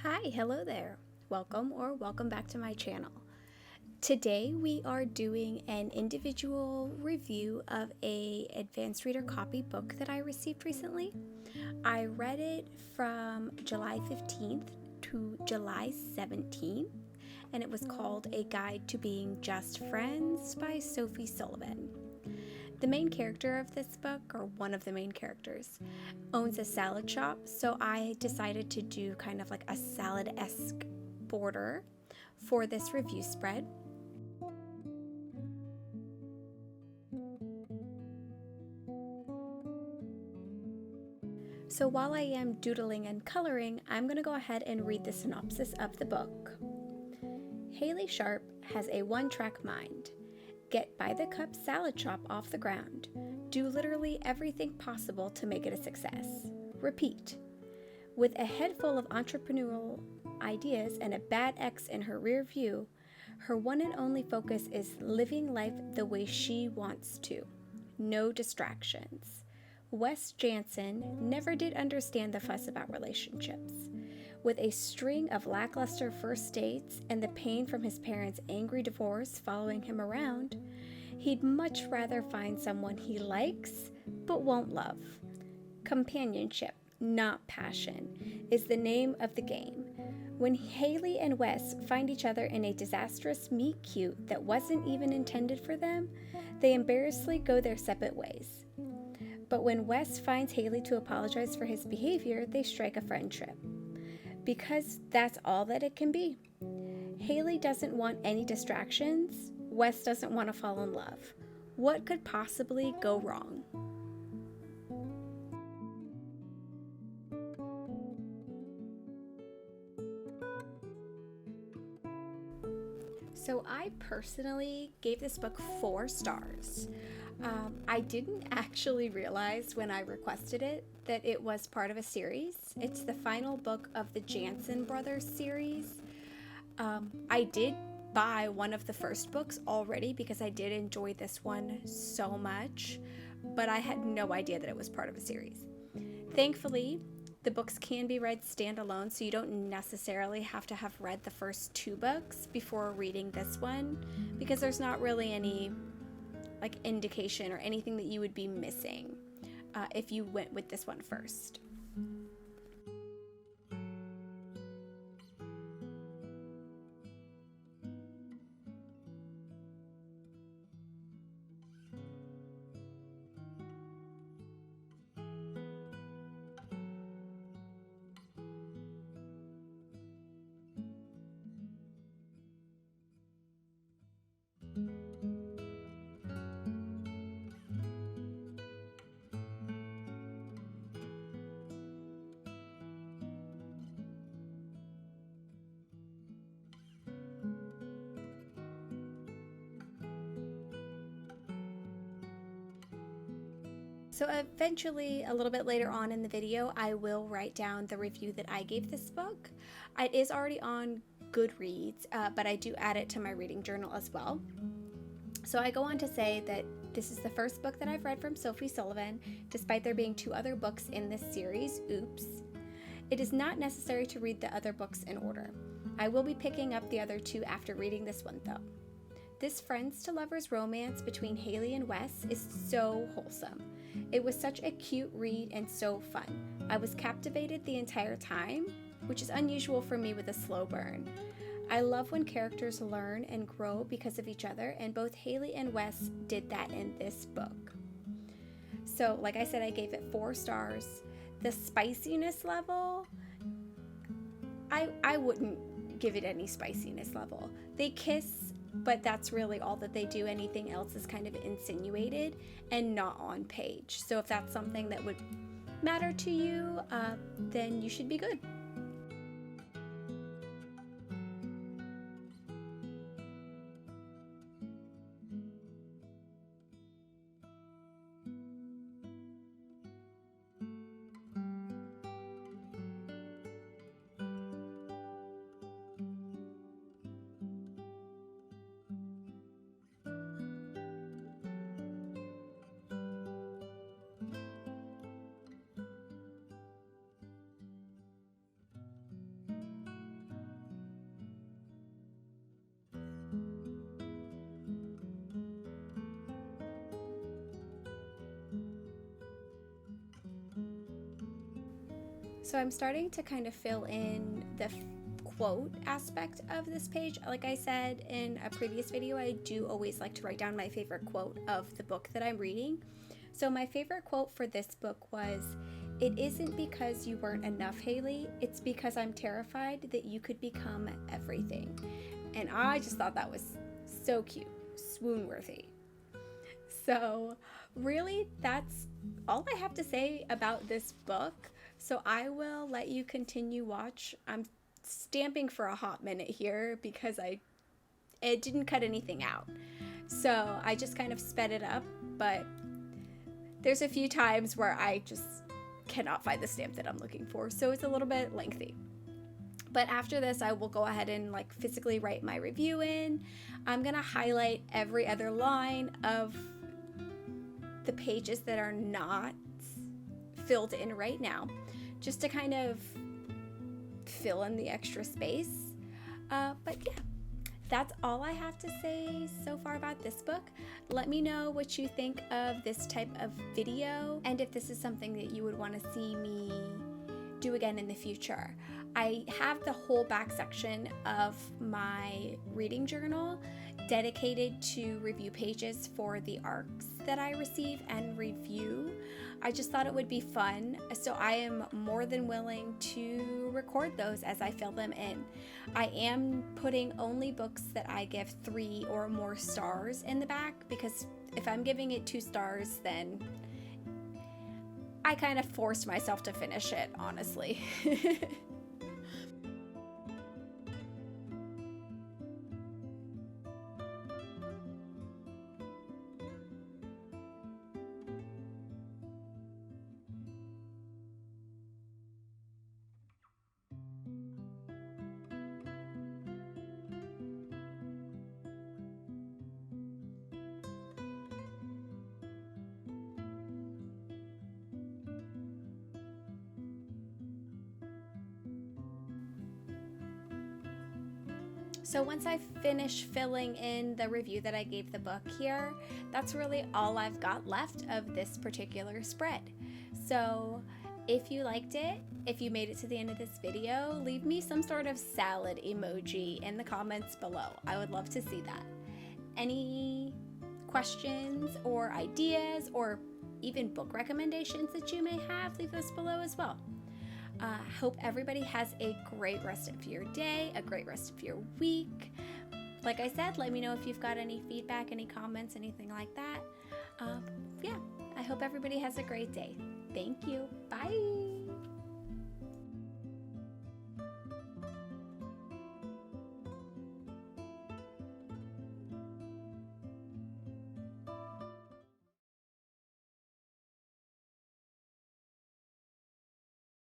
Hi, hello there. Welcome back to my channel. Today we are doing an individual review of a advanced reader copy book that I received recently. I read it from July 15th to July 17th, and it was called A Guide to Being Just Friends by Sophie Sullivan. The main character of this book, or one of the main characters, owns a salad shop, so I decided to do kind of like a salad-esque border for this review spread. So while I am doodling and coloring, I'm going to go ahead and read the synopsis of the book. Haley Sharp has a one-track mind. Get by the cup salad shop off the ground. Do literally everything possible to make it a success. Repeat. With a head full of entrepreneurial ideas and a bad ex in her rear view, her one and only focus is living life the way she wants to. No distractions. Wes Jansen never did understand the fuss about relationships. With a string of lackluster first dates and the pain from his parents' angry divorce following him around, he'd much rather find someone he likes but won't love. Companionship, not passion, is the name of the game. When Haley and Wes find each other in a disastrous meet-cute that wasn't even intended for them, they embarrassingly go their separate ways. But when Wes finds Haley to apologize for his behavior, they strike a friendship. Because that's all that it can be. Haley doesn't want any distractions. Wes doesn't want to fall in love. What could possibly go wrong? So I personally gave this book 4 stars. I didn't actually realize when I requested it that it was part of a series. It's the final book of the Jansen Brothers series. I did buy one of the first books already because I did enjoy this one so much, but I had no idea that it was part of a series. Thankfully, the books can be read standalone, so you don't necessarily have to have read the first 2 books before reading this one, because there's not really any indication or anything that you would be missing if you went with this one first. So eventually, a little bit later on in the video, I will write down the review that I gave this book. It is already on Goodreads, but I do add it to my reading journal as well. So I go on to say that this is the first book that I've read from Sophie Sullivan, despite there being 2 other books in this series. Oops. It is not necessary to read the other books in order. I will be picking up the other 2 after reading this one though. This friends to lovers romance between Haley and Wes is so wholesome. It was such a cute read and so fun. I was captivated the entire time, which is unusual for me with a slow burn. I love when characters learn and grow because of each other, and both Haley and Wes did that in this book. So, like I said, I gave it 4 stars. The spiciness level, I wouldn't give it any spiciness level. They kiss, but that's really all that they do. Anything else is kind of insinuated and not on page. So if that's something that would matter to you, then you should be good. So I'm starting to kind of fill in the quote aspect of this page. Like I said in a previous video, I do always like to write down my favorite quote of the book that I'm reading. So my favorite quote for this book was, "It isn't because you weren't enough, Haley. It's because I'm terrified that you could become everything." And I just thought that was so cute, swoon worthy. So really, that's all I have to say about this book. So I will let you continue watch. I'm stamping for a hot minute here because it didn't cut anything out. So I just kind of sped it up, but there's a few times where I just cannot find the stamp that I'm looking for. So it's a little bit lengthy. But after this, I will go ahead and like physically write my review in. I'm gonna highlight every other line of the pages that are not filled in right now, just to kind of fill in the extra space. But yeah, that's all I have to say so far about this book. Let me know what you think of this type of video and if this is something that you would want to see me do again in the future. I have the whole back section of my reading journal dedicated to review pages for the ARCs that I receive and review. I just thought it would be fun, so I am more than willing to record those as I fill them in. I am putting only books that I give 3 or more stars in the back, because if I'm giving it 2 stars, then I kind of forced myself to finish it, honestly. So once I finish filling in the review that I gave the book here, that's really all I've got left of this particular spread. So if you liked it, if you made it to the end of this video, leave me some sort of salad emoji in the comments below. I would love to see that. Any questions or ideas or even book recommendations that you may have, leave those below as well. Hope everybody has a great rest of your day, a great rest of your week. Like I said, let me know if you've got any feedback, any comments, anything like that. Yeah, I hope everybody has a great day. Thank you. Bye.